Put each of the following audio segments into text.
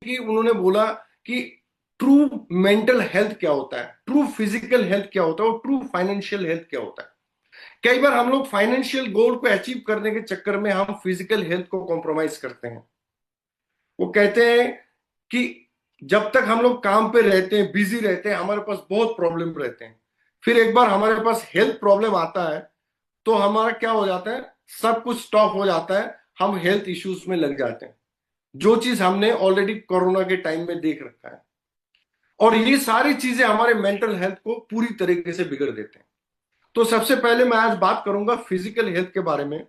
कि उन्होंने बोला कि ट्रू मेंटल हेल्थ क्या होता है, ट्रू फिजिकल हेल्थ क्या होता है और ट्रू फाइनेंशियल हेल्थ क्या होता है। कई बार हम लोग फाइनेंशियल गोल को अचीव करने के चक्कर में हम फिजिकल हेल्थ को कॉम्प्रोमाइज करते हैं। वो कहते हैं कि जब तक हम लोग काम पे रहते हैं, बिजी रहते हैं, हमारे पास बहुत प्रॉब्लम रहते हैं, फिर एक बार हमारे पास हेल्थ प्रॉब्लम आता है तो हमारा क्या हो जाता है, सब कुछ स्टॉप हो जाता है, हम हेल्थ इश्यूज में लग जाते हैं, जो चीज हमने ऑलरेडी कोरोना के टाइम में देख रखा है। और ये सारी चीजें हमारे मेंटल हेल्थ को पूरी तरीके से बिगड़ देते हैं। तो सबसे पहले मैं आज बात करूंगा फिजिकल हेल्थ के बारे में।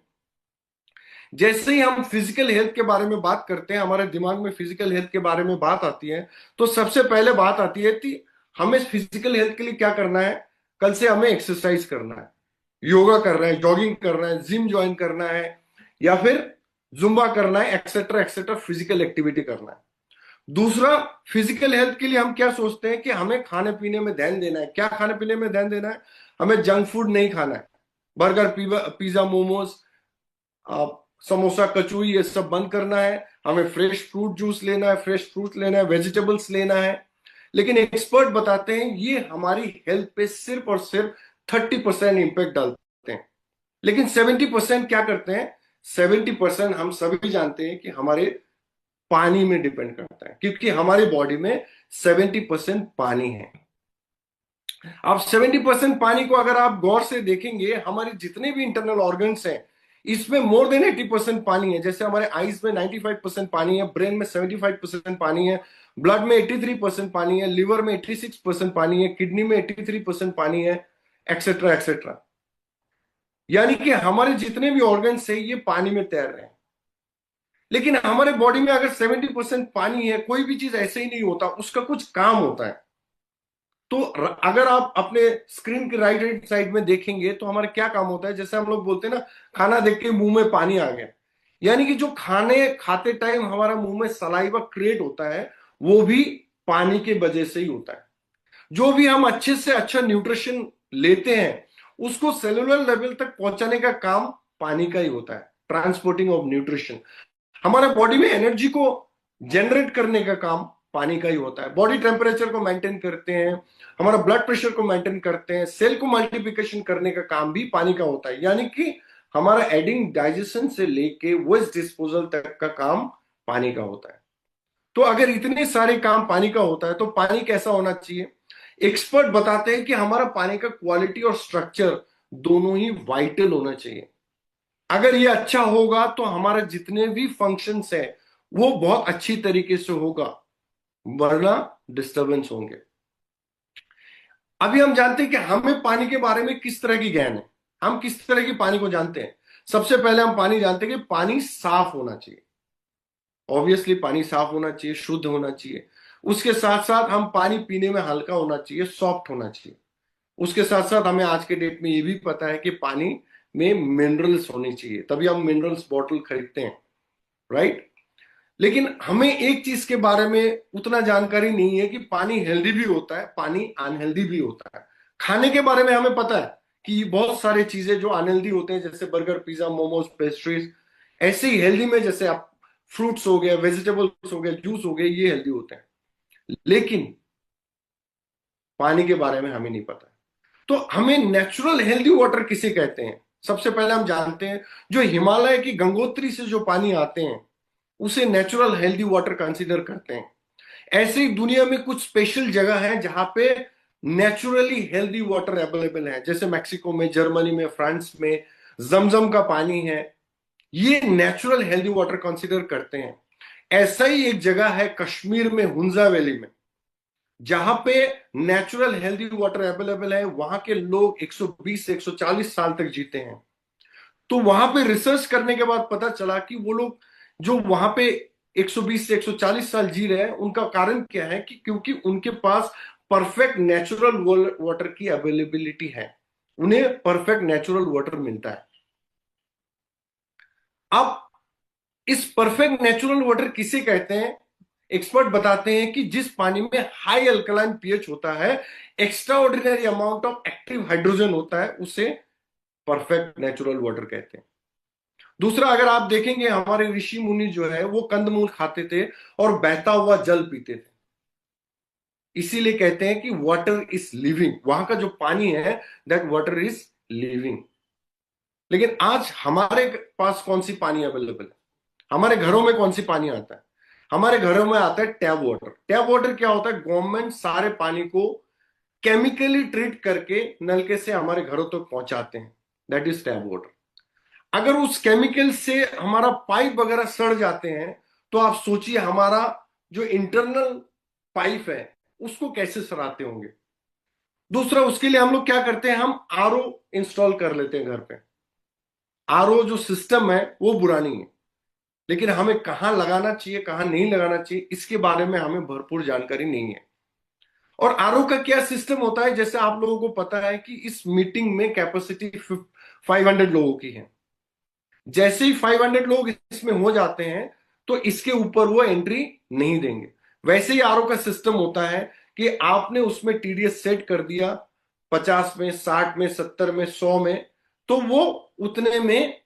जैसे ही हम फिजिकल हेल्थ के बारे में बात करते हैं, हमारे दिमाग में फिजिकल हेल्थ के बारे में बात आती है, तो सबसे पहले बात आती है कि हमें फिजिकल हेल्थ के लिए क्या करना है। कल से हमें एक्सरसाइज करना है, योगा करना है, जॉगिंग करना है, जिम ज्वाइन करना है, या फिर जुम्बा करना है, एक्सेट्रा एक्सेट्रा फिजिकल एक्टिविटी करना है। दूसरा, फिजिकल हेल्थ के लिए हम क्या सोचते हैं कि हमें खाने पीने में ध्यान देना है। क्या खाने पीने में ध्यान देना है? हमें जंक फूड नहीं खाना है, बर्गर, पिज्जा, मोमोज, समोसा, कचौड़ी, ये सब बंद करना है। हमें फ्रेश फ्रूट जूस लेना है, फ्रेश फ्रूट लेना है, वेजिटेबल्स लेना है। लेकिन एक्सपर्ट बताते हैं ये हमारी हेल्थ पे सिर्फ और सिर्फ 30% इंपैक्ट डालते हैं, लेकिन 70% क्या करते हैं? 70% हम सभी जानते हैं कि हमारे पानी में डिपेंड करता है, क्योंकि हमारी बॉडी में 70% पानी है। आप 70% पानी को अगर आप गौर से देखेंगे, हमारे जितने भी इंटरनल ऑर्गन्स हैं, इसमें मोर देन 80% पानी है। जैसे हमारे आईज में 95% पानी है, ब्रेन में 75% पानी है, ब्लड में 83% पानी है, लिवर में 86% पानी है, किडनी में 83% पानी है, एक्सेट्रा एक्सेट्रा। यानी कि हमारे जितने भी ऑर्गन्स है ये पानी में तैर रहे हैं। लेकिन हमारे बॉडी में अगर 70% पानी है, कोई भी चीज ऐसे ही नहीं होता, उसका कुछ काम होता है। तो अगर आप अपने स्क्रीन के राइट हैंड साइड में देखेंगे तो हमारा क्या काम होता है, जैसे हम लोग बोलते हैं ना, खाना देख के मुंह में पानी आ गया। यानी कि जो खाने खाते टाइम हमारा मुंह में सलाइवा क्रिएट होता है, वो भी पानी के वजह से ही होता है। जो भी हम अच्छे से अच्छा न्यूट्रिशन लेते हैं, उसको सेलुलर लेवल तक पहुंचाने का काम पानी का ही होता है, ट्रांसपोर्टिंग ऑफ न्यूट्रिशन। हमारे बॉडी में एनर्जी को जनरेट करने का काम पानी का ही होता है। बॉडी टेम्परेचर को मेंटेन करते हैं, हमारा ब्लड प्रेशर को मेंटेन करते हैं, सेल को मल्टीप्लिकेशन करने का काम भी पानी का होता है। यानी कि हमारा एडिंग, डाइजेशन से लेके वेस्ट डिस्पोजल तक का काम पानी का होता है। तो अगर इतने सारे काम पानी का होता है तो पानी कैसा होना चाहिए? एक्सपर्ट बताते हैं कि हमारा पानी का क्वालिटी और स्ट्रक्चर दोनों ही वाइटल होना चाहिए। अगर ये अच्छा होगा तो हमारे जितने भी फंक्शंस है वो बहुत अच्छी तरीके से होगा, वरना डिस्टरबेंस होंगे। अभी हम जानते हैं कि हमें पानी के बारे में किस तरह की ज्ञान है, हम किस तरह की पानी को जानते हैं। सबसे पहले हम पानी जानते हैं कि पानी साफ होना चाहिए। ऑब्वियसली पानी साफ होना चाहिए, शुद्ध होना चाहिए। उसके साथ साथ हम पानी पीने में हल्का होना चाहिए, सॉफ्ट होना चाहिए। उसके साथ साथ हमें आज के डेट में ये भी पता है कि पानी में मिनरल्स होने चाहिए, तभी हम मिनरल्स बॉटल खरीदते हैं, राइट। लेकिन हमें एक चीज के बारे में उतना जानकारी नहीं है कि पानी हेल्दी भी होता है, पानी अनहेल्दी भी होता है। खाने के बारे में हमें पता है कि बहुत सारी चीजें जो अनहेल्दी होते हैं, जैसे बर्गर, पिज्जा, मोमोज, पेस्ट्रीज, ऐसे ही हेल्दी में जैसे आप फ्रूट्स हो गए, वेजिटेबल्स हो गए, जूस हो गए, ये हेल्दी होते हैं। लेकिन पानी के बारे में हमें नहीं पता। तो हमें नेचुरल हेल्दी वाटर किसे कहते हैं? सबसे पहले हम जानते हैं, जो हिमालय की गंगोत्री से जो पानी आते हैं उसे नेचुरल हेल्दी वाटर कंसीडर करते हैं। ऐसे ही दुनिया में कुछ स्पेशल जगह है जहां पे नेचुरली हेल्दी वाटर अवेलेबल है, जैसे मैक्सिको में, जर्मनी में, फ्रांस में जमजम का पानी है, ये नेचुरल हेल्दी वाटर कंसीडर करते हैं। ऐसा ही एक जगह है कश्मीर में, हुंजा वैली में, जहां पे नेचुरल हेल्दी वाटर अवेलेबल है। वहां के लोग 120 से 140 साल तक जीते हैं। तो वहां पे रिसर्च करने के बाद पता चला कि वो लोग जो वहां पे 120 से 140 साल जी रहे हैं, उनका कारण क्या है कि क्योंकि उनके पास परफेक्ट नेचुरल वाटर की अवेलेबिलिटी है, उन्हें परफेक्ट नेचुरल वाटर मिलता है। अब इस परफेक्ट नेचुरल वाटर किसे कहते हैं? एक्सपर्ट बताते हैं कि जिस पानी में हाई अल्कलाइन पीएच होता है, extra ordinary amount of active hydrogen होता है, उसे परफेक्ट नेचुरल वाटर कहते हैं। दूसरा, अगर आप देखेंगे हमारे ऋषि मुनि जो है वो कंदमूल खाते थे और बहता हुआ जल पीते थे। इसीलिए कहते हैं कि वाटर इज लिविंग, वहां का जो पानी है दैट वाटर इज लिविंग। लेकिन आज हमारे पास कौन सी पानी अवेलेबल है? हमारे घरों में कौन सी पानी आता है? हमारे घरों में आता है टैप वाटर। टैप वाटर क्या होता है? गवर्नमेंट सारे पानी को केमिकली ट्रीट करके नलके से हमारे घरों तक पहुंचाते हैं, दैट इज टैप वाटर। अगर उस केमिकल से हमारा पाइप वगैरह सड़ जाते हैं तो आप सोचिए हमारा जो इंटरनल पाइप है उसको कैसे सराहते होंगे। दूसरा, उसके लिए हम लोग क्या करते हैं, हम आरओ इंस्टॉल कर लेते हैं घर पे। आरओ जो सिस्टम है वो बुरा नहीं है, लेकिन हमें कहाँ लगाना चाहिए कहाँ नहीं लगाना चाहिए इसके बारे में हमें भरपूर जानकारी नहीं है। और आरओ का क्या सिस्टम होता है, जैसे आप लोगों को पता है कि इस मीटिंग में कैपेसिटी 500 लोगों की है। जैसे ही 500 लोग इसमें हो जाते हैं तो इसके ऊपर वो एंट्री नहीं देंगे। वैसे ही आरओ का सिस्टम होता है कि आपने उसमें टीडीएस सेट कर दिया 50 में, 60 में, 70 में, 100 में, तो वो उतने में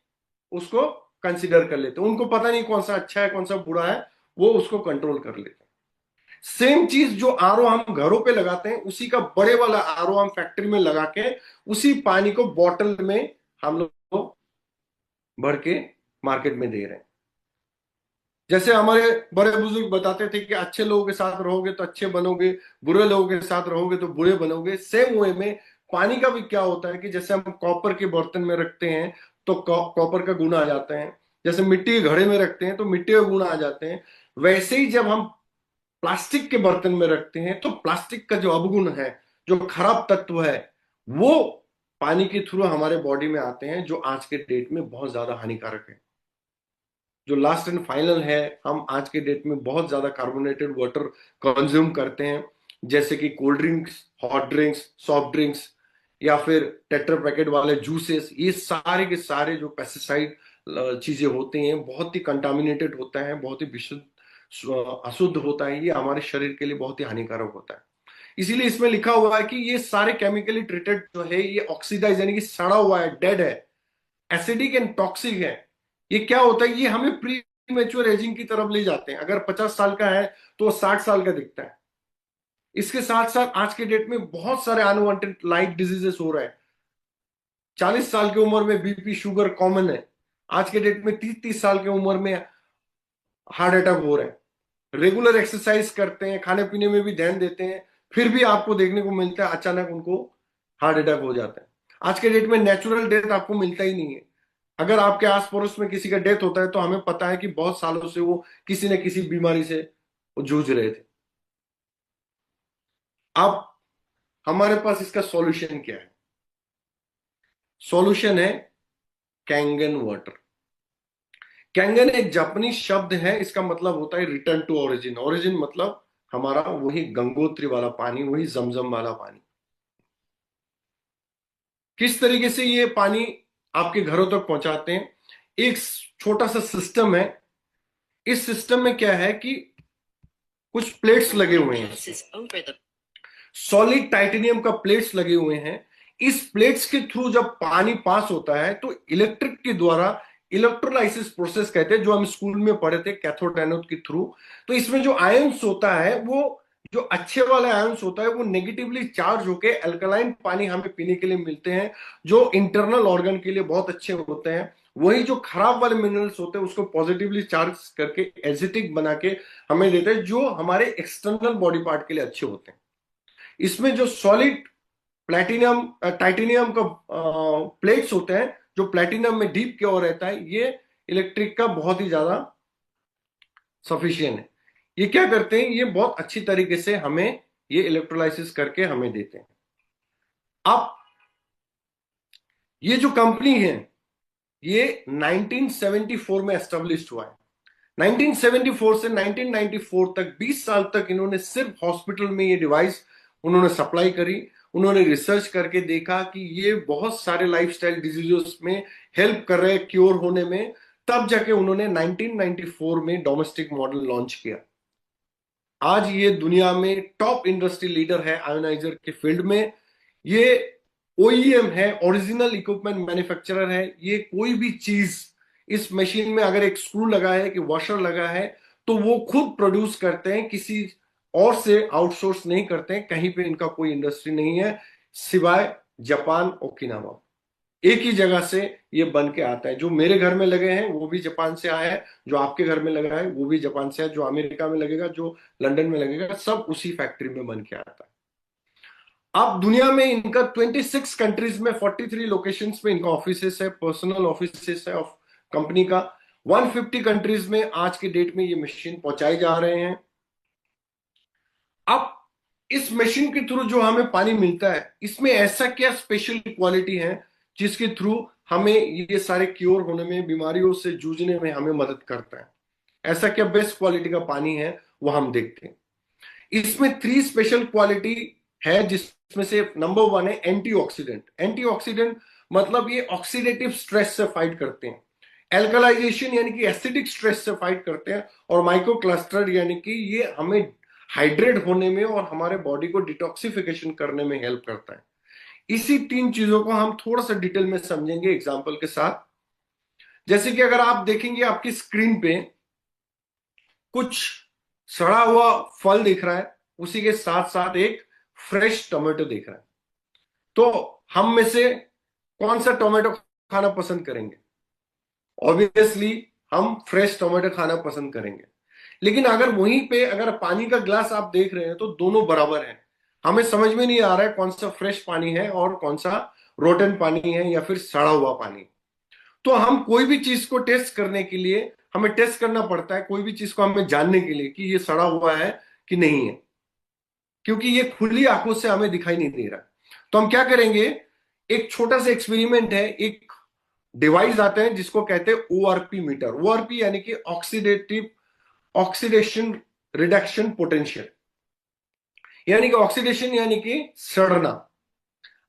उसको कंसिडर कर लेते हैं। उनको पता नहीं कौन सा अच्छा है कौन सा बुरा है, वो उसको कंट्रोल कर लेते हैं। सेम चीज जो आरओ हम घरों पे लगाते हैं उसी का बड़े वाला आरओ हम फैक्ट्री में लगा के उसी पानी को बॉटल में हम लोग भर के मार्केट में दे रहे हैं। जैसे हमारे बड़े बुजुर्ग बताते थे कि अच्छे लोगों के साथ रहोगे तो अच्छे बनोगे, बुरे लोगों के साथ रहोगे तो बुरे बनोगे। सेम वे में पानी का भी क्या होता है कि जैसे हम कॉपर के बर्तन में रखते हैं तो कॉपर का गुण आ जाता है, जैसे मिट्टी के घड़े में रखते हैं तो मिट्टी के गुण आ जाते हैं। वैसे ही जब हम प्लास्टिक के बर्तन में रखते हैं तो प्लास्टिक का जो अवगुण है, जो खराब तत्व है, वो पानी के थ्रू हमारे बॉडी में आते हैं, जो आज के डेट में बहुत ज्यादा हानिकारक है। जो लास्ट एंड फाइनल है, हम आज के डेट में बहुत ज्यादा कार्बोनेटेड वाटर कंज्यूम करते हैं, जैसे कि cold drinks, hot drinks, soft drinks, या फिर टेट्रा पैकेट वाले जूसेस। ये सारे के सारे जो पेस्टिसाइड चीजें होती हैं, बहुत ही कंटामिनेटेड होता है, बहुत ही विशुद्ध अशुद्ध होता है, ये हमारे शरीर के लिए बहुत ही हानिकारक होता है। इसीलिए इसमें लिखा हुआ है कि ये सारे केमिकली ट्रीटेड जो है ये ऑक्सीडाइज यानी कि सड़ा हुआ है, डेड है, एसिडिक एंड टॉक्सिक है। ये क्या होता है, ये हमें प्री मेच्योर एजिंग की तरफ ले जाते हैं। अगर 50 साल का है तो वो 60 साल का दिखता है। इसके साथ साथ आज के डेट में बहुत सारे अनवांटेड लाइफ डिजीजेस हो रहे हैं। 40 साल की उम्र में बीपी शुगर कॉमन है। आज के डेट में 30-30 साल की उम्र में हार्ट अटैक हो रहे हैं। रेगुलर एक्सरसाइज करते हैं, खाने पीने में भी ध्यान देते हैं, फिर भी आपको देखने को मिलता है अचानक उनको हार्ट अटैक हो जाता है। आज के डेट में नेचुरल डेथ आपको मिलता ही नहीं है। अगर आपके आस पड़ोस में किसी का डेथ होता है तो हमें पता है कि बहुत सालों से वो किसी न किसी बीमारी से जूझ रहे थे। अब हमारे पास इसका सॉल्यूशन क्या है? सॉल्यूशन है कैंगन वाटर। कैंगन एक जापानीज शब्द है, इसका मतलब होता है रिटर्न टू ओरिजिन। ओरिजिन मतलब हमारा वही गंगोत्री वाला पानी, वही जमजम वाला पानी। किस तरीके से ये पानी आपके घरों तक पहुंचाते हैं? एक छोटा सा सिस्टम है। इस सिस्टम में क्या है कि कुछ प्लेट्स लगे हुए हैं, सॉलिड टाइटेनियम का प्लेट्स लगे हुए हैं। इस प्लेट्स के थ्रू जब पानी पास होता है तो इलेक्ट्रिक के द्वारा, इलेक्ट्रोलाइसिस प्रोसेस कहते हैं, जो हम स्कूल में पढ़े थे कैथोड एनोड के थ्रू। तो इसमें जो आयंस होता है, वो जो अच्छे वाले आयंस होता है वो नेगेटिवली चार्ज होके अल्कलाइन पानी हमें पीने के लिए मिलते हैं, जो इंटरनल ऑर्गन के लिए बहुत अच्छे होते हैं। वही जो खराब वाले मिनरल्स होते हैं उसको पॉजिटिवली चार्ज करके एसिटिक बना के हमें देते हैं, जो हमारे एक्सटर्नल बॉडी पार्ट के लिए अच्छे होते हैं। इसमें जो सॉलिड प्लेटिनियम टाइटेनियम का प्लेट्स होते हैं, जो प्लेटिनम में डीप की ओर रहता है, ये इलेक्ट्रिक का बहुत ही ज्यादा सफिशियंट है। ये क्या करते हैं, ये बहुत अच्छी तरीके से हमें ये इलेक्ट्रोलाइसिस करके हमें देते हैं। अब ये जो कंपनी है ये 1974 में एस्टेब्लिश हुआ है। 1974 से 1994 तक 20 साल तक इन्होंने सिर्फ हॉस्पिटल में ये डिवाइस उन्होंने सप्लाई करी। उन्होंने रिसर्च करके देखा कि ये बहुत सारे लाइफस्टाइल डिजीजेस में हेल्प कर रहे हैं क्योर होने में। तब जाके उन्होंने 1994 में डोमेस्टिक मॉडल लॉन्च किया। आज ये दुनिया में टॉप इंडस्ट्री लीडर है आयोनाइजर के फील्ड में। ये ओईएम है, ओरिजिनल इक्विपमेंट मैन्युफैक्चरर है। ये कोई भी चीज इस मशीन में अगर एक स्क्रू लगा है कि वॉशर लगा है, तो वो खुद प्रोड्यूस करते हैं, किसी और से आउटसोर्स नहीं करते हैं। कहीं पे इनका कोई इंडस्ट्री नहीं है सिवाय जापान, ओकिनावा। एक ही जगह से ये बन के आता है। जो मेरे घर में लगे हैं वो भी जापान से आया है, जो आपके घर में लगा है वो भी जापान से है, जो अमेरिका में लगेगा, जो लंदन में लगेगा, सब उसी फैक्ट्री में बन के आता है। अब दुनिया में इनका 26 कंट्रीज में 43 लोकेशंस में इनका ऑफिसेस है, पर्सनल ऑफिसेस है ऑफ कंपनी का। 150 कंट्रीज में आज के डेट में ये मशीन पहुंचाए जा रहे हैं। अब इस मशीन के थ्रू जो हमें पानी मिलता है, इसमें ऐसा क्या स्पेशल क्वालिटी है जिसके थ्रू हमें ये सारे क्योर होने में, बीमारियों से जूझने में हमें मदद करता है? ऐसा क्या बेस्ट क्वालिटी का पानी है, वो हम देखते हैं। इसमें 3 स्पेशल क्वालिटी है, जिसमें से नंबर 1 है एंटीऑक्सीडेंट। एंटीऑक्सीडेंट मतलब ये ऑक्सीडेटिव स्ट्रेस से फाइट करते हैं, एल्कलाइजेशन यानी कि एसिडिक स्ट्रेस से फाइट करते हैं, और माइक्रोक्लस्टर यानी कि ये हमें हाइड्रेट होने में और हमारे बॉडी को डिटॉक्सिफिकेशन करने में हेल्प करता है। इसी 3 चीजों को हम थोड़ा सा डिटेल में समझेंगे एग्जांपल के साथ। जैसे कि अगर आप देखेंगे आपकी स्क्रीन पे कुछ सड़ा हुआ फल दिख रहा है, उसी के साथ साथ एक फ्रेश टोमेटो दिख रहा है, तो हम में से कौन सा टोमेटो खाना पसंद करेंगे? ऑब्वियसली हम फ्रेश टोमेटो खाना पसंद करेंगे। लेकिन अगर वहीं पे अगर पानी का ग्लास आप देख रहे हैं तो दोनों बराबर हैं। हमें समझ में नहीं आ रहा है कौन सा फ्रेश पानी है और कौन सा रोटन पानी है या फिर सड़ा हुआ पानी। तो हम कोई भी चीज को टेस्ट करने के लिए हमें टेस्ट करना पड़ता है, कोई भी चीज को हमें जानने के लिए कि ये सड़ा हुआ है कि नहीं है, क्योंकि ये खुली आंखों से हमें दिखाई नहीं दे रहा। तो हम क्या करेंगे, एक छोटा सा एक्सपेरिमेंट है, एक डिवाइस आते हैं जिसको कहते हैं ओआरपी मीटर। ओआरपी यानी कि ऑक्सीडेटिव ऑक्सीडेशन रिडक्शन पोटेंशियल, यानी कि ऑक्सीडेशन यानी कि सड़ना।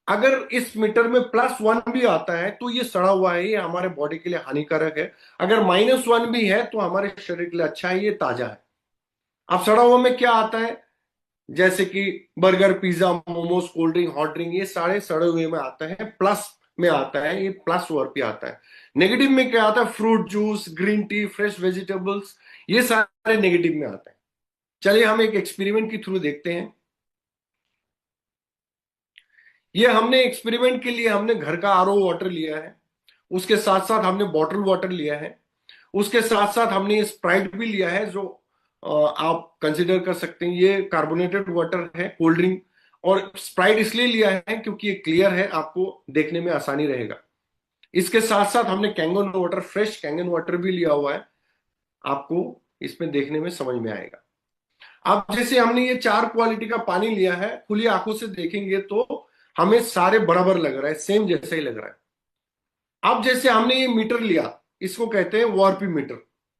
अगर इस मीटर में +1 भी आता है तो ये सड़ा हुआ है, ये हमारे बॉडी के लिए हानिकारक है। अगर -1 भी है तो हमारे शरीर के लिए अच्छा है, ये ताजा है। अब सड़ा हुआ में क्या आता है, जैसे कि burger, pizza, momos, cold drink, hot drink, ये सारे सड़े हुए में आता है। प्लस में आता है, ये प्लस ओवर पे आता है। नेगेटिव में क्या आता है, fruit juice, green tea, fresh vegetables, ये सारे नेगेटिव में आता है। चलिए हम एक एक्सपेरिमेंट के थ्रू देखते हैं। ये हमने एक्सपेरिमेंट के लिए हमने घर का आरओ वाटर लिया है, उसके साथ साथ हमने बॉटल वाटर लिया है, उसके साथ साथ हमने स्प्राइट भी लिया है, जो आप कंसिडर कर सकते हैं ये कार्बोनेटेड वाटर है, कोल्ड ड्रिंक। और स्प्राइट इसलिए लिया है क्योंकि ये क्लियर है, आपको देखने में आसानी रहेगा। इसके साथ साथ हमने Kangen water, fresh Kangen water भी लिया हुआ है, आपको इसमें देखने में समझ में आएगा। अब जैसे हमने ये 4 क्वालिटी का पानी लिया है, खुली आंखों से देखेंगे तो हमें सारे बराबर लग रहा है, सेम जैसा ही लग रहा है। अब जैसे हमने ये मीटर लिया, इसको कहते हैं ORP meter,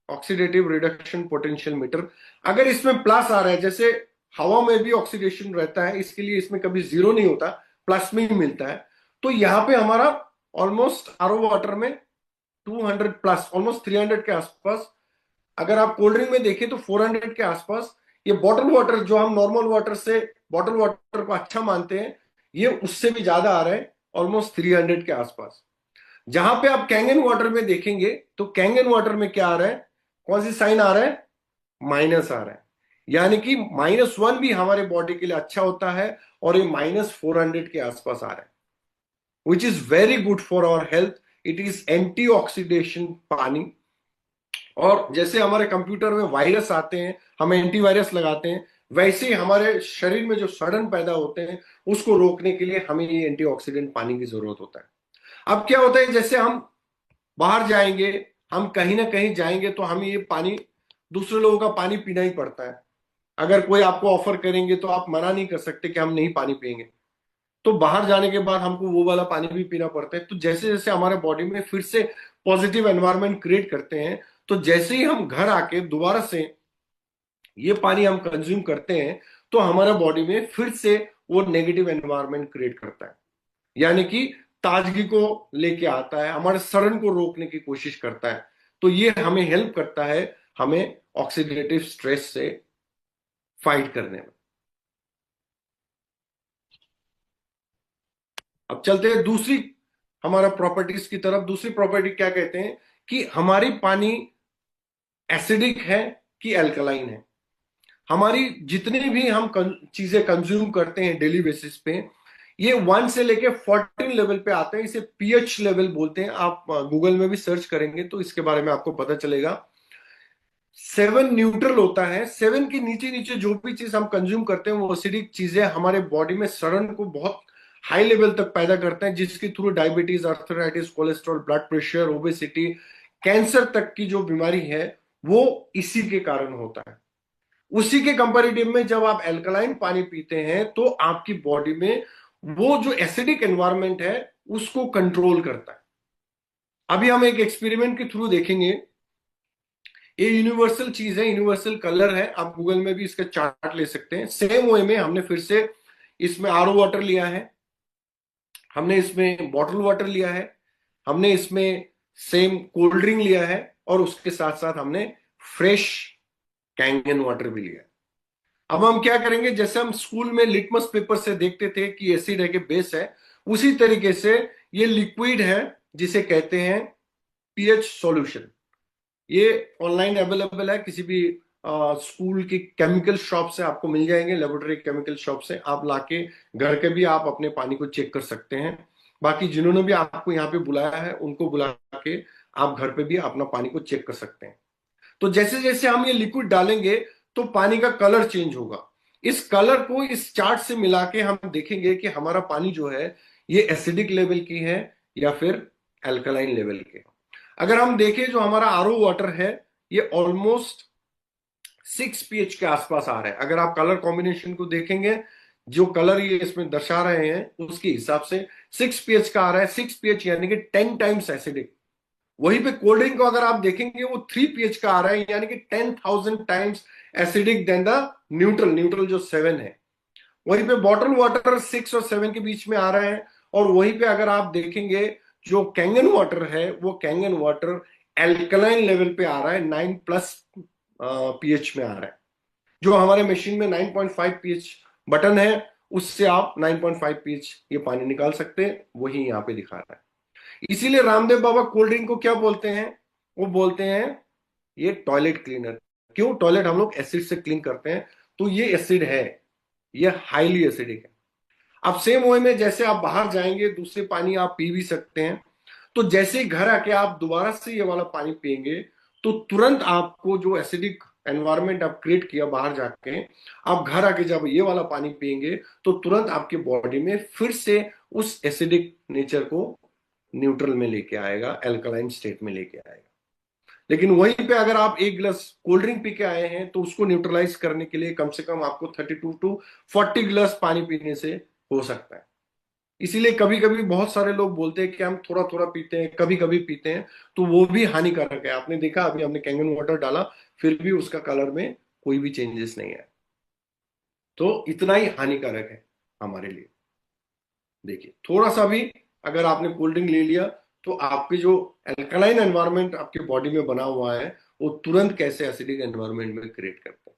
oxidative reduction potential meter. अगर इसमें प्लस आ रहा है, जैसे हवा में भी ऑक्सीडेशन रहता है, इसके लिए इसमें कभी जीरो नहीं होता, प्लस में ही मिलता है। तो यहां पे हमारा ऑलमोस्ट आरओ वाटर में 200 प्लस, ऑलमोस्ट 300 के आसपास। अगर आप कोल्ड ड्रिंक में देखें तो 400 के आसपास। ये बॉटल वाटर जो हम नॉर्मल वाटर से बॉटल वाटर को अच्छा मानते हैं, ये उससे भी ज्यादा आ रहा है, ऑलमोस्ट 300 के आसपास। जहां पे आप कैंगन वाटर में देखेंगे तो कैंगन वाटर में क्या आ रहा है, कौन सी साइन आ रहा है, माइनस आ रहा है। यानी कि -1 भी हमारे बॉडी के लिए अच्छा होता है, और ये -400 के आसपास आ रहा है, which is very good for our health. It is anti oxidation pani. और जैसे हमारे कंप्यूटर में वायरस आते हैं, हम एंटीवायरस लगाते हैं, वैसे ही हमारे शरीर में जो सड़न पैदा होते हैं उसको रोकने के लिए हमें ये एंटीऑक्सीडेंट पानी की जरूरत होता है। अब क्या होता है, जैसे हम बाहर जाएंगे, हम कहीं ना कहीं जाएंगे तो हमें ये पानी, दूसरे लोगों का पानी पीना ही पड़ता है। अगर कोई आपको ऑफर करेंगे तो आप मना नहीं कर सकते कि हम नहीं पानी पिएंगे। तो बाहर जाने के बाद हमको वो वाला पानी भी पीना पड़ता है। तो जैसे जैसे हमारे बॉडी में फिर से पॉजिटिव एनवायरनमेंट क्रिएट करते हैं, तो जैसे ही हम घर आके दोबारा से ये पानी हम कंज्यूम करते हैं, तो हमारा बॉडी में फिर से वो नेगेटिव एनवायरनमेंट क्रिएट करता है, यानी कि ताजगी को लेके आता है, हमारे सड़न को रोकने की कोशिश करता है। तो ये हमें हेल्प करता है, हमें ऑक्सीडेटिव स्ट्रेस से फाइट करने में। अब चलते हैं दूसरी हमारा प्रॉपर्टीज की तरफ। दूसरी प्रॉपर्टी क्या कहते हैं कि हमारी पानी एसिडिक है कि एल्कलाइन है। हमारी जितने भी हम चीजें कंज्यूम करते हैं डेली बेसिस पे, ये 1 से लेके 14 लेवल पे आते हैं। इसे पीएच लेवल बोलते हैं। आप गूगल में भी सर्च करेंगे तो इसके बारे में आपको पता चलेगा। 7 न्यूट्रल होता है। 7 के नीचे नीचे जो भी चीज हम कंज्यूम करते हैं वो एसिडिक चीजें हमारे बॉडी में सड़न को बहुत हाई लेवल तक पैदा करते हैं, जिसके through diabetes, arthritis, cholesterol, blood pressure, obesity, cancer तक की जो बीमारी है वो इसी के कारण होता है। उसी के कंपैरेटिव में जब आप एल्कलाइन पानी पीते हैं तो आपकी बॉडी में वो जो एसिडिक एनवायरनमेंट है उसको कंट्रोल करता है। अभी हम एक एक्सपेरिमेंट के थ्रू देखेंगे। ये यूनिवर्सल चीज है, यूनिवर्सल कलर है। आप गूगल में भी इसका चार्ट ले सकते हैं। सेम वे में हमने फिर से इसमें आरओ वाटर लिया है, हमने इसमें बॉटल वाटर लिया है, हमने इसमें सेम कोल्ड ड्रिंक लिया है, और उसके साथ साथ हमने फ्रेश कैंगन वाटर भी लिया है। अब हम क्या करेंगे, जैसे हम स्कूल में लिटमस पेपर से देखते थे कि एसिड है कि बेस है, उसी तरीके से ये लिक्विड है जिसे कहते हैं पीएच सॉल्यूशन। ये ऑनलाइन अवेलेबल है, किसी भी स्कूल की केमिकल शॉप से आपको मिल जाएंगे, लेबोरेटरी केमिकल शॉप से आप लाके घर के भी आप अपने पानी को चेक कर सकते हैं। बाकी जिन्होंने भी आपको यहाँ पे बुलाया है उनको बुला के आप घर पे भी अपना पानी को चेक कर सकते हैं। तो जैसे जैसे हम ये लिक्विड डालेंगे तो पानी का कलर चेंज होगा। इस कलर को इस चार्ट से मिला के हम देखेंगे कि हमारा पानी जो है ये एसिडिक लेवल की है या फिर अल्कलाइन लेवल के। अगर हम देखें जो हमारा आरओ वाटर है ये ऑलमोस्ट 6 पीएच के आसपास आ रहा है। अगर आप कलर कॉम्बिनेशन को देखेंगे, जो कलर ये इसमें दर्शा रहे हैं उसके हिसाब से 6 पीएच का आ रहा है। 6 पीएच यानी कि 10 टाइम्स एसिडिक। वहीं पे कोल्ड ड्रिंक को अगर आप देखेंगे वो 3 पीएच का आ रहा है, यानी कि 10,000 times acidic then the neutral, neutral जो 7 है। वहीं पे बॉटल वाटर 6 और 7 के बीच में आ रहा है। और वहीं पे अगर आप देखेंगे जो कैंगन वाटर है वो कैंगन वाटर एल्कलाइन लेवल पे आ रहा है, 9+ पीएच में आ रहा है। जो हमारे मशीन में 9.5 पीएच बटन है उससे आप 9.5 पीएच ये पानी निकाल सकते हैं, वही यहाँ पे दिखा रहा है। इसीलिए रामदेव बाबा कोल्ड ड्रिंक को क्या बोलते हैं, वो बोलते हैं ये टॉयलेट क्लीनर। क्यों? टॉयलेट हम लोग एसिड से क्लीन करते हैं, तो ये एसिड है, ये हाईली एसिडिक है। अब सेम वे में जैसे आप बाहर जाएंगे दूसरे पानी आप पी भी सकते हैं, तो जैसे ही घर आके आप दोबारा से ये वाला पानी पिएंगे तो तुरंत आपको जो एसिडिक एनवायरनमेंट आप क्रिएट किया बाहर जाके, आप घर आके जब ये वाला पानी पिएंगे तो तुरंत आपके बॉडी में फिर से उस एसिडिक नेचर को न्यूट्रल में लेके आएगा, अल्कलाइन स्टेट में लेके आएगा। लेकिन वहीं पे अगर आप एक गिलास कोल्ड ड्रिंक पी के आए हैं तो उसको न्यूट्रलाइज करने के लिए कम से कम आपको 32 टू 40 गिलास पानी पीने से हो सकता है। इसीलिए कभी कभी बहुत सारे लोग बोलते हैं कि हम थोड़ा थोड़ा पीते हैं, कभी कभी पीते हैं, तो वो भी हानिकारक है। आपने देखा अभी हमने कैंगन वाटर डाला फिर भी उसका कलर में कोई भी चेंजेस नहीं है, तो इतना ही हानिकारक है हमारे लिए। देखिए थोड़ा सा भी अगर आपने कोल्ड ड्रिंक ले लिया तो आपके जो अल्कलाइन एनवायरनमेंट आपके बॉडी में बना हुआ है वो तुरंत कैसे एसिडिक एनवायरनमेंट में क्रिएट करता है,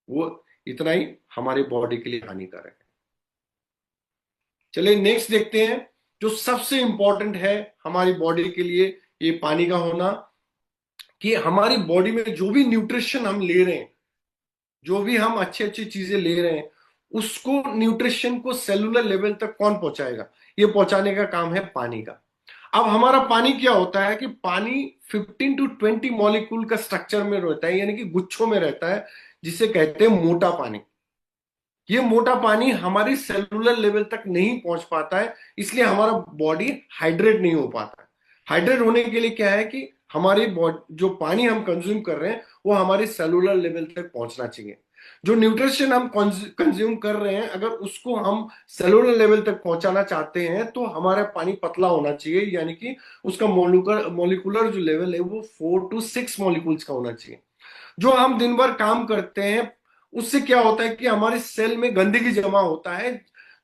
वो इतना ही हमारे बॉडी के लिए हानिकारक है। चलिए नेक्स्ट देखते हैं, जो सबसे इंपॉर्टेंट है हमारी बॉडी के लिए ये पानी का होना, कि हमारी बॉडी में जो भी न्यूट्रिशन हम ले रहे हैं, जो भी हम अच्छी अच्छी चीजें ले रहे हैं, उसको न्यूट्रिशन को सेलुलर लेवल तक कौन पहुंचाएगा? ये पहुंचाने का काम है पानी का। अब हमारा पानी क्या होता है कि पानी 15 टू 20 मॉलिक्यूल का स्ट्रक्चर में रहता है, यानी कि गुच्छों में रहता है, जिसे कहते हैं मोटा पानी। ये मोटा पानी हमारी सेलुलर लेवल तक नहीं पहुंच पाता है, इसलिए हमारा बॉडी हाइड्रेट नहीं हो पाता है। हाइड्रेट होने के लिए क्या है कि हमारी जो पानी हम कंज्यूम कर रहे हैं वो हमारे सेलुलर लेवल तक पहुंचना चाहिए। जो न्यूट्रिशन हम कंज्यूम कर रहे हैं अगर उसको हम सेलुलर लेवल तक पहुंचाना चाहते हैं तो हमारा पानी पतला होना चाहिए, यानी कि उसका मोलिकुलर जो लेवल है वो 4 टू 6 मॉलिक्यूल्स का होना चाहिए। जो हम दिन भर काम करते हैं उससे क्या होता है कि हमारे सेल में गंदगी जमा होता है,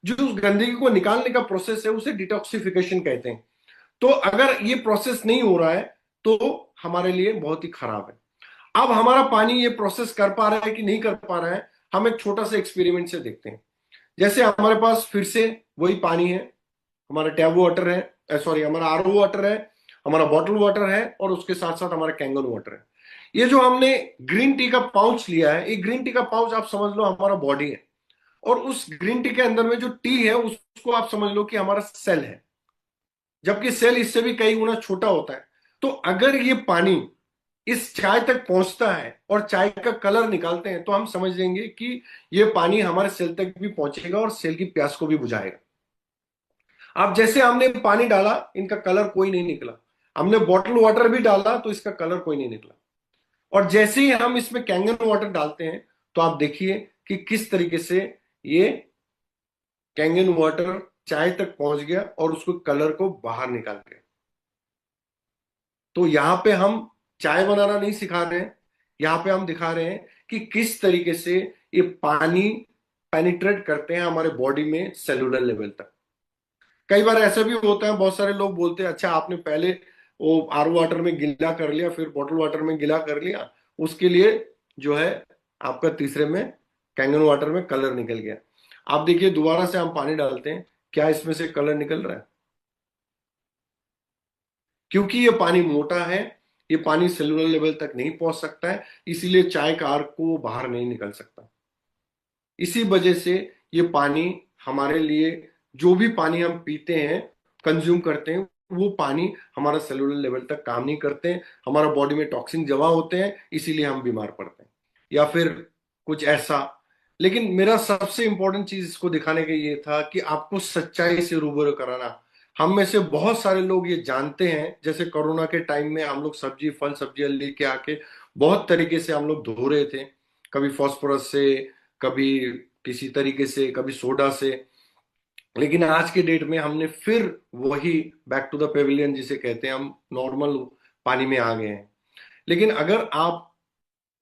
जो उस गंदगी को निकालने का प्रोसेस है उसे डिटॉक्सिफिकेशन कहते हैं। तो अगर ये प्रोसेस नहीं हो रहा है तो हमारे लिए बहुत ही खराब है। अब हमारा पानी ये प्रोसेस कर पा रहा है कि नहीं कर पा रहा है, हम एक छोटा सा एक्सपेरिमेंट से देखते हैं। जैसे हमारे पास फिर से वही पानी है, हमारा टैब वाटर है, सॉरी हमारा आरओ वाटर है, हमारा बॉटल वाटर है और उसके साथ साथ हमारा कैंगन वाटर है। ये जो हमने ग्रीन टी का पाउच लिया है, ये ग्रीन टी का पाउच आप समझ लो हमारा बॉडी है, और उस ग्रीन टी के अंदर में जो टी है उसको आप समझ लो कि हमारा सेल है, जबकि सेल इससे भी कई गुना छोटा होता है। तो अगर ये पानी इस चाय तक पहुंचता है और चाय का कलर निकालते हैं, तो हम समझ लेंगे कि ये पानी हमारे सेल तक भी पहुंचेगा और सेल की प्यास को भी बुझाएगा। अब जैसे हमने पानी डाला, इनका कलर कोई नहीं निकला। हमने बॉटल वाटर भी डाला तो इसका कलर कोई नहीं निकला। और जैसे ही हम इसमें कैंगन वाटर डालते हैं, तो आप देखिए कि किस तरीके से ये कैंगन वाटर चाय तक पहुंच गया और उसको कलर को बाहर निकाल गया। तो यहां पे हम चाय बनाना नहीं सिखा रहे हैं, यहां पे हम दिखा रहे हैं कि किस तरीके से ये पानी पेनिट्रेट करते हैं हमारे बॉडी में सेलुलर लेवल तक। कई बार ऐसा भी होता है, बहुत सारे लोग बोलते हैं अच्छा आपने पहले वो आरओ वाटर में गिला कर लिया, फिर बॉटल वाटर में गिला कर लिया, उसके लिए जो है आपका तीसरे में कैंगन वाटर में कलर निकल गया। आप देखिए दोबारा से हम पानी डालते हैं, क्या इसमें से कलर निकल रहा है? क्योंकि ये पानी मोटा है, ये पानी सेलुलर लेवल तक नहीं पहुंच सकता है, इसीलिए चाय का अर्क को वो बाहर नहीं निकल सकता। इसी वजह से ये पानी हमारे लिए, जो भी पानी हम पीते हैं, कंज्यूम करते हैं, वो पानी हमारा सेलुलर लेवल तक काम नहीं करते हैं, हमारा बॉडी में टॉक्सिन जमा होते हैं, इसीलिए हम बीमार पड़ते हैं या फिर कुछ ऐसा। लेकिन मेरा सबसे इंपॉर्टेंट चीज इसको दिखाने का ये था कि आपको सच्चाई से रूबरू कराना। हम में से बहुत सारे लोग ये जानते हैं, जैसे कोरोना के टाइम में हम लोग सब्जी फल सब्जियां लेके आके बहुत तरीके से हम लोग धो रहे थे, कभी फॉस्फोरस से, कभी किसी तरीके से, कभी सोडा से। लेकिन आज के डेट में हमने फिर वही बैक टू द पेविलियन जिसे कहते हैं, हम नॉर्मल पानी में आ गए हैं। लेकिन अगर आप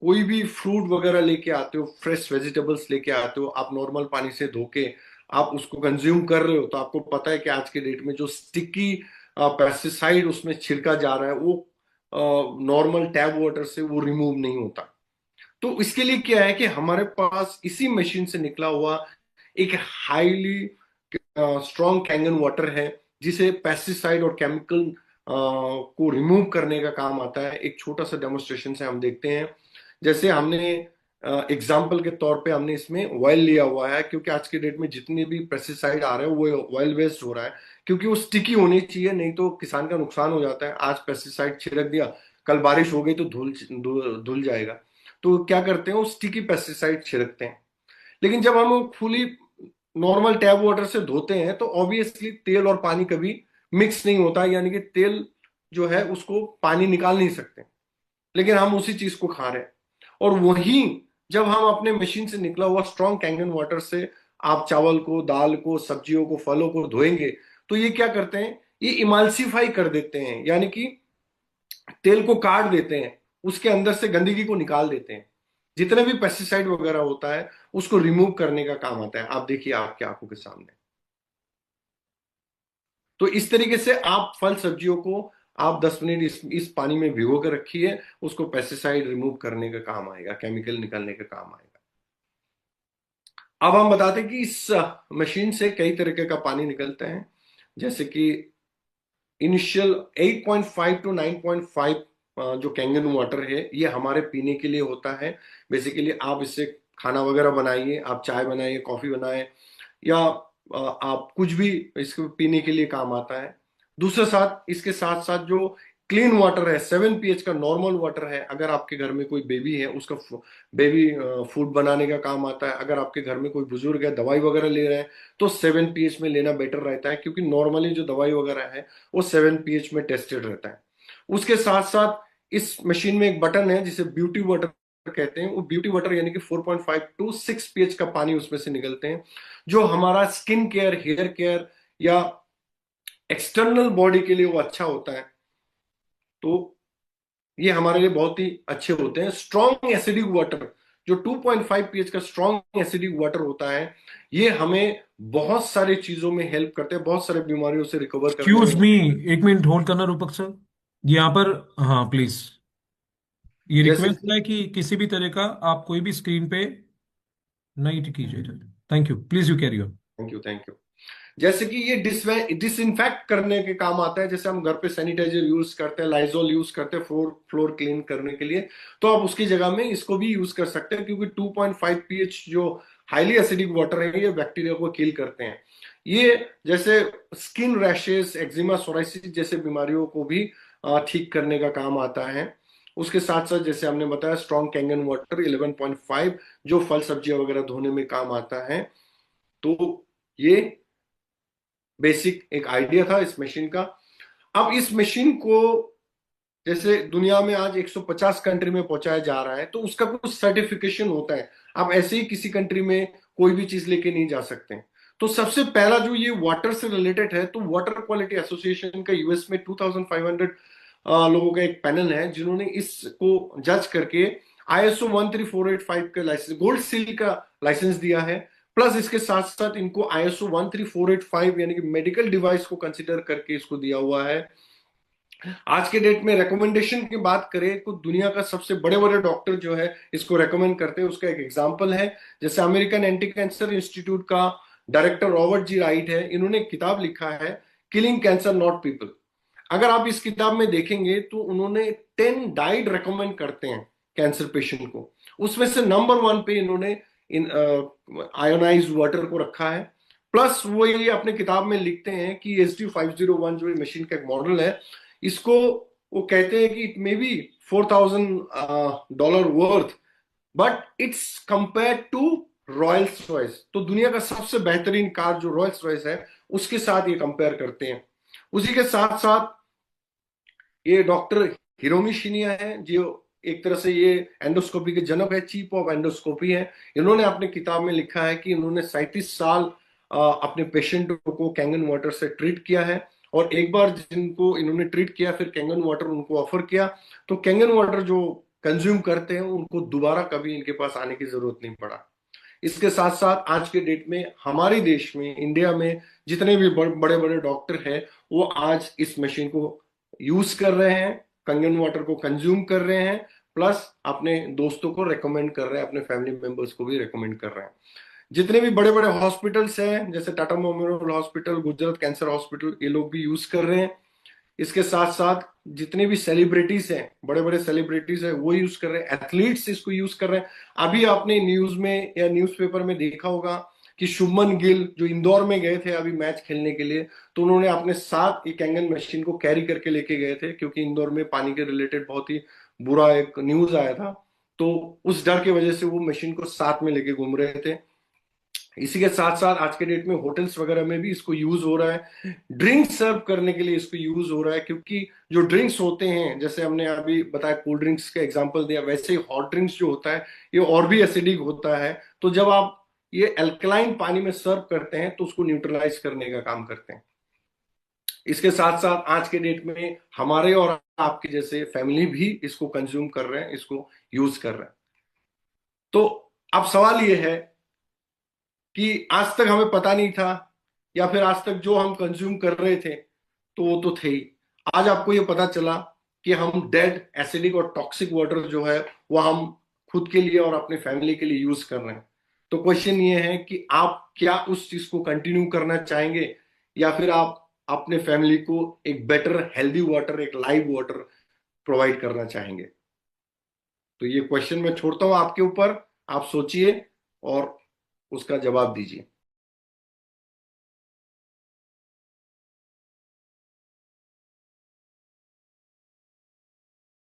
कोई भी फ्रूट वगैरह लेके आते हो, फ्रेश वेजिटेबल्स लेके आते हो, आप नॉर्मल पानी से धो के आप उसको कंज्यूम कर रहे हो, तो आपको पता है कि आज के डेट में जो स्टिकी पेस्टिसाइड उसमें छिड़का जा रहा है, वो नॉर्मल टैप वाटर से वो रिमूव नहीं होता। तो इसके लिए क्या है कि हमारे पास इसी मशीन से निकला हुआ एक हाईली स्ट्रॉन्ग कैंगन वाटर है, जिसे पेस्टिसाइड और केमिकल को रिमूव करने का काम आता है। एक छोटा सा डेमोन्स्ट्रेशन से हम देखते हैं। जैसे हमने एग्जाम्पल के तौर पे हमने इसमें ऑयल लिया हुआ है, क्योंकि आज के डेट में जितने भी पेस्टिसाइड आ रहे हैं वो ऑयल वेस्ट हो रहा है, क्योंकि वो स्टिकी होनी चाहिए, नहीं तो किसान का नुकसान हो जाता है। आज पेस्टिसाइड छिड़क दिया, कल बारिश हो गई तो धुल धुल धुल जाएगा। तो क्या करते हैं, वो स्टिकी पेस्टिसाइड छिड़कते हैं। लेकिन जब हम फुली नॉर्मल टैप वाटर से धोते हैं, तो ऑब्वियसली तेल और पानी कभी मिक्स नहीं होता, यानी कि तेल जो है उसको पानी निकाल नहीं सकते। लेकिन हम उसी चीज को खा रहे हैं। और वही जब हम अपने मशीन से निकला हुआ स्ट्रॉन्ग कैंगन वाटर से आप चावल को, दाल को, सब्जियों को, फलों को धोएंगे, तो ये क्या करते हैं, ये इमाल्सीफाई कर देते हैं, यानी कि तेल को काट देते हैं, उसके अंदर से गंदगी को निकाल देते हैं। जितने भी पेस्टिसाइड वगैरह होता है उसको रिमूव करने का काम आता है। आप देखिए आपके आंखों के सामने। तो इस तरीके से आप फल सब्जियों को आप 10 मिनट इस पानी में भिगो कर रखिए, उसको पेस्टिसाइड रिमूव करने का काम आएगा, केमिकल निकालने का काम आएगा। अब हम बताते हैं कि इस मशीन से कई तरीके का पानी निकलता है, जैसे कि इनिशियल 8.5 टू 9.5 जो कैंगन वाटर है, ये हमारे पीने के लिए होता है। बेसिकली आप इससे खाना वगैरह बनाइए, आप चाय बनाइए, कॉफी बनाए, या आप कुछ भी इसको पीने के लिए काम आता है। दूसरे साथ इसके साथ साथ जो क्लीन वाटर है, 7 pH का नॉर्मल वाटर है, अगर आपके घर में कोई बेबी है उसका बेबी फूड बनाने का काम आता है। अगर आपके घर में कोई बुजुर्ग है, दवाई वगैरह ले रहे हैं, तो 7 pH में लेना बेटर रहता है, क्योंकि नॉर्मली जो दवाई वगैरह है वो 7 pH में टेस्टेड रहता है। उसके साथ साथ इस मशीन में एक बटन है जिसे ब्यूटी वाटर कहते हैं। वो ब्यूटी वाटर यानी कि 4.5 टू 6 pH का पानी उसमें से निकलते हैं, जो हमारा स्किन केयर, हेयर केयर या एक्सटर्नल बॉडी के लिए वो अच्छा होता है। तो ये हमारे लिए बहुत ही अच्छे होते हैं। स्ट्रॉन्ग एसिडिक वाटर, जो 2.5 pH का स्ट्रॉन्ग एसिडिक वाटर होता है, ये हमें बहुत सारी चीजों में हेल्प करते हैं, बहुत सारे बीमारियों से रिकवर करने एक्सक्यूज में। मी, एक मिनट होल्ड करना रूपक सर, यहाँ पर। हाँ प्लीज, ये जैसे रिक्वेस्ट है कि किसी भी तरह का आप कोई भी स्क्रीन पे नहीं कीजिए। Thank you, please you carry on. Thank you, thank you. जैसे कि ये डिसइंफेक्ट करने के काम आता है, जैसे हम घर पे सैनिटाइजर यूज करते हैं, लाइजोल यूज करते हैं फ्लोर फ्लोर क्लीन करने के लिए, तो आप उसकी जगह में इसको भी यूज कर सकते हैं, क्योंकि 2.5 pH जो हाईली एसिडिक वाटर है ये बैक्टीरिया को किल करते हैं। ये जैसे स्किन रैशेस, एक्जिमा, सोराइसिस जैसे बीमारियों को भी ठीक करने का काम आता है। उसके साथ साथ जैसे हमने बताया स्ट्रॉन्ग कैंगन वाटर 11.5 जो फल सब्जियां वगैरह धोने में काम आता है। तो ये बेसिक एक आइडिया था इस मशीन का। अब इस मशीन को जैसे दुनिया में आज 150 कंट्री में पहुंचाया जा रहा है, तो उसका कुछ सर्टिफिकेशन होता है। आप ऐसे ही किसी कंट्री में कोई भी चीज लेके नहीं जा सकते। तो सबसे पहला जो ये वाटर से रिलेटेड है, तो वाटर क्वालिटी एसोसिएशन का यूएस में 2500 लोगों का एक पैनल है जिन्होंने इसको जज करके ISO 13485 का लाइसेंस, गोल्ड सील का लाइसेंस दिया है। प्लस इसके साथ साथ इनको ISO 13485 यानी कि मेडिकल डिवाइस को कंसिडर करके इसको दिया हुआ है। आज के डेट में रिकमेंडेशन की बात करें तो दुनिया का सबसे बड़े बड़े डॉक्टर जो है इसको रेकमेंड करते हैं। उसका एक एग्जांपल है, जैसे अमेरिकन एंटी कैंसर इंस्टीट्यूट का डायरेक्टर रॉबर्ट जी राइट है, इन्होंने एक किताब लिखा है किलिंग कैंसर नॉट पीपल। अगर आप इस किताब में देखेंगे तो उन्होंने 10 डाइट रेकमेंड करते हैं कैंसर पेशेंट को, उसमें से नंबर 1 पे इन्होंने इन आयोनाइज वाटर को रखा है। प्लस वो ये अपने किताब में लिखते हैं कि SD501 जो मशीन का एक मॉडल है, इसको वो कहते हैं कि it may be $4,000 worth, but it's compare to Rolls Royce. तो दुनिया का सबसे बेहतरीन कार जो रॉयल्स रॉयस है उसके साथ ये कंपेयर करते हैं। उसी के साथ साथ ये डॉक्टर हिरोमी शिनिया है जो एक तरह से ये एंडोस्कोपी के जनक है, चीफ ऑफ एंडोस्कोपी है। इन्होंने अपने किताब में लिखा है कि इन्होंने 37 साल अपने पेशेंट को कैंगन वाटर से ट्रीट किया है, और एक बार जिनको इन्होंने ट्रीट किया फिर कैंगन वाटर उनको ऑफर किया, तो कैंगन वाटर जो कंज्यूम करते हैं उनको दोबारा कभी इनके पास आने की जरूरत नहीं पड़ा। इसके साथ साथ आज के डेट में हमारे देश में, इंडिया में जितने भी बड़े बड़े डॉक्टर हैं वो आज इस मशीन को यूज कर रहे हैं, कंगन वाटर को कंज्यूम कर रहे हैं, प्लस अपने दोस्तों को रेकमेंड कर रहे हैं, अपने फैमिली मेंबर्स को भी रेकमेंड कर रहे हैं। जितने भी बड़े बड़े हॉस्पिटल्स हैं जैसे Tata memorial hospital, Gujarat cancer hospital, ये लोग भी यूज कर रहे हैं। इसके साथ साथ जितने भी सेलिब्रिटीज हैं, बड़े बड़े सेलिब्रिटीज हैं, वो यूज कर रहे हैं, एथलीट्स इसको यूज कर रहे हैं। अभी आपने न्यूज में या न्यूज़पेपर में देखा होगा कि शुभमन गिल जो इंदौर में गए थे अभी मैच खेलने के लिए, तो उन्होंने अपने साथ एक कैंगन मशीन को कैरी करके लेके गए थे, क्योंकि इंदौर में पानी के रिलेटेड बहुत ही बुरा एक न्यूज आया था। तो उस डर की वजह से वो मशीन को साथ में लेके घूम रहे थे। इसी के साथ साथ आज के डेट में होटल्स वगैरह में भी इसको यूज हो रहा है, ड्रिंक सर्व करने के लिए इसको यूज हो रहा है, क्योंकि जो ड्रिंक्स होते हैं जैसे हमने अभी बताया कोल्ड ड्रिंक्स का एग्जांपल दिया, वैसे ही हॉट ड्रिंक्स जो होता है ये और भी एसिडिक होता है। तो जब आप ये अल्कलाइन पानी में सर्व करते हैं तो उसको न्यूट्रलाइज करने का काम करते हैं। इसके साथ साथ आज के डेट में हमारे और आपके जैसे फैमिली भी इसको कंज्यूम कर रहे हैं, इसको यूज कर रहे हैं। तो अब सवाल ये है कि आज तक हमें पता नहीं था, या फिर आज तक जो हम कंज्यूम कर रहे थे तो वो तो थे ही, आज आपको ये पता चला कि हम डेड एसिडिक और टॉक्सिक वाटर जो है वो हम खुद के लिए और अपने फैमिली के लिए यूज कर रहे हैं। तो क्वेश्चन ये है कि आप क्या उस चीज को कंटिन्यू करना चाहेंगे, या फिर आप अपने फैमिली को एक बेटर हेल्दी वाटर, एक लाइव वाटर प्रोवाइड करना चाहेंगे। तो ये क्वेश्चन मैं छोड़ता हूं आपके ऊपर, आप सोचिए और उसका जवाब दीजिए।